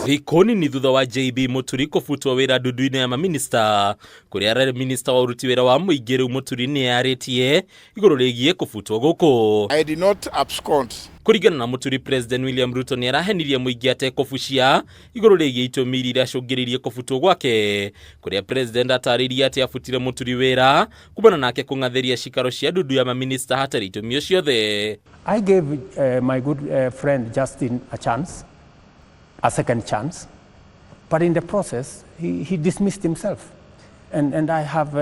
Thikoni ni thutha wa JB Muturi kubutwo wira ndundu-ini ya minista kuria arari minista wa uruti wira wa muingi riu Muturi ni yaritie iguru rigie kubutwo guku. I did not abscond. Kuringana na Muturi, President William Ruto ni arahenirie muingi ate kubucia iguru rigie itumi iria icungiririe kubutwo gwake, kuria president ataririe ati abutire Muturi wira kumana nake kungatheria cikaro cia ndundu ya minista hatari itumi o ciothe. I gave my good friend Justin a second chance, but in the process he dismissed himself, and I have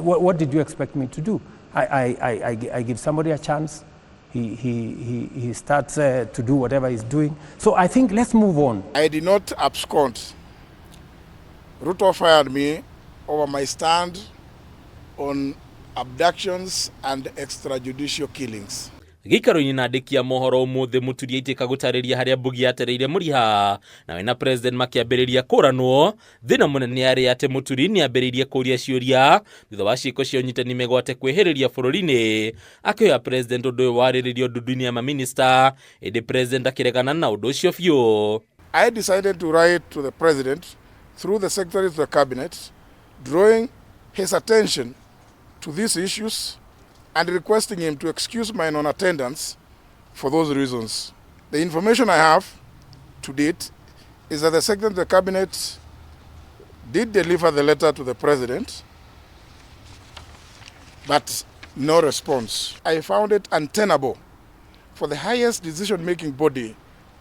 what did you expect me to do? I give somebody a chance, he starts to do whatever he's doing, so I think let's move on. I did not abscond. Ruto fired me over my stand on abductions and extrajudicial killings. Gikaro-ini nandikia mohoro umuthi Muturi aitika gutariria haria mbugi yatereire muriha na wena president makiambiriria kuranwo thina munene ari ati Muturi ni ambiririe kuria ciuria thutha wa ciiko cia unyitani migwate kwihiriria bururi-ini akioya president undu wariririo ndundu-ini ya minista indi president akiregana na undu ucio biu. I decided to write to the president through the secretaries of the cabinet drawing his attention to these issues and requesting him to excuse my non-attendance for those reasons. The information I have to date is that the Secretary of the Cabinet did deliver the letter to the President, but no response. I found it untenable for the highest decision-making body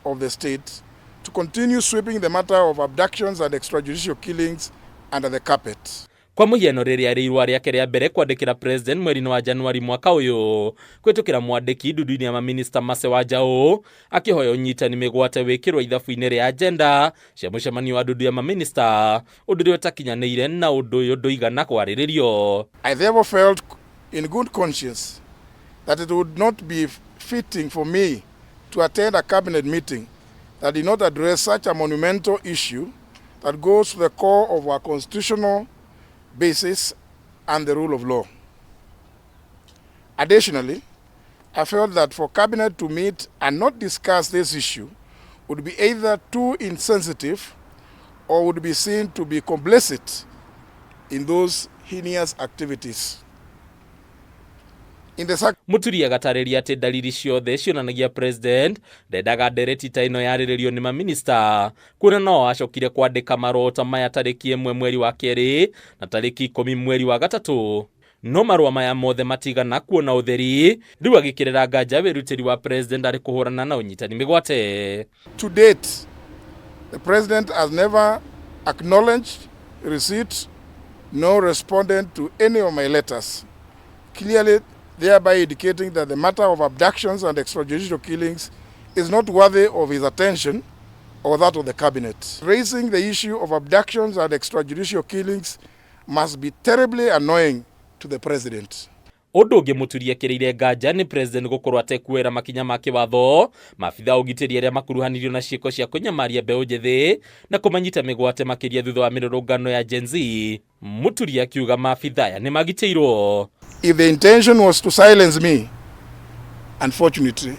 of the state to continue sweeping the matter of abductions and extrajudicial killings under the carpet. Kwa muhiano riria riirwa riake ria mbere kwandikira president mweri wa Januari mwaka uyu kwitukira mwandiki ndundu-ini ya minista Mase wa Jau akihoya unyitani migwate wikirwa ithabu-ini ria agenda cia mucemanio wa ndundu ya minista undu ria utakinyanire na undu uyu nduigana kwariririo. I therefore felt in good conscience that it would not be fitting for me to attend a cabinet meeting that did not address such a monumental issue that goes to the core of our constitutional basis and the rule of law. Additionally, I felt that for cabinet to meet and not discuss this issue would be either too insensitive or would be seen to be complicit in those heinous activities. Muturi agatariria ati dalili ciothe cionanagia president ndendaga ndereti ta ino yariririo ni minista kuna no acokire kwandika marota maya tariki 1 mweri wa keri na tariki 10 mweri wa gatatu. No marua maya mothe matigana kuona utheri riu agikirira nganja wirutiri wa president ari kuhurana na unyitani migwate. To date, the president has never acknowledged receipt nor responded to any of my letters, clearly thereby indicating that the matter of abductions and extrajudicial killings is not worthy of his attention or that of the cabinet. Raising the issue of abductions and extrajudicial killings must be terribly annoying to the president. Undu ungi Muturi akiriire nganja ni president gukorwo atekuera makinya make watho mabitha ugitiri aria makuruhanirio na ciiko cia kunyamaria mbeu njithi na kumanyita migwate makiria thutha wa mirurungano ya Gen Z. Muturi akiuga mabitha aya ni magitiirwo. If the intention was to silence me, unfortunately,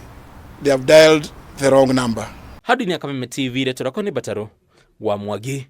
they have dialed the wrong number. Hadi ni Kameme TV, Retorako ni Bataro wa Mwagi.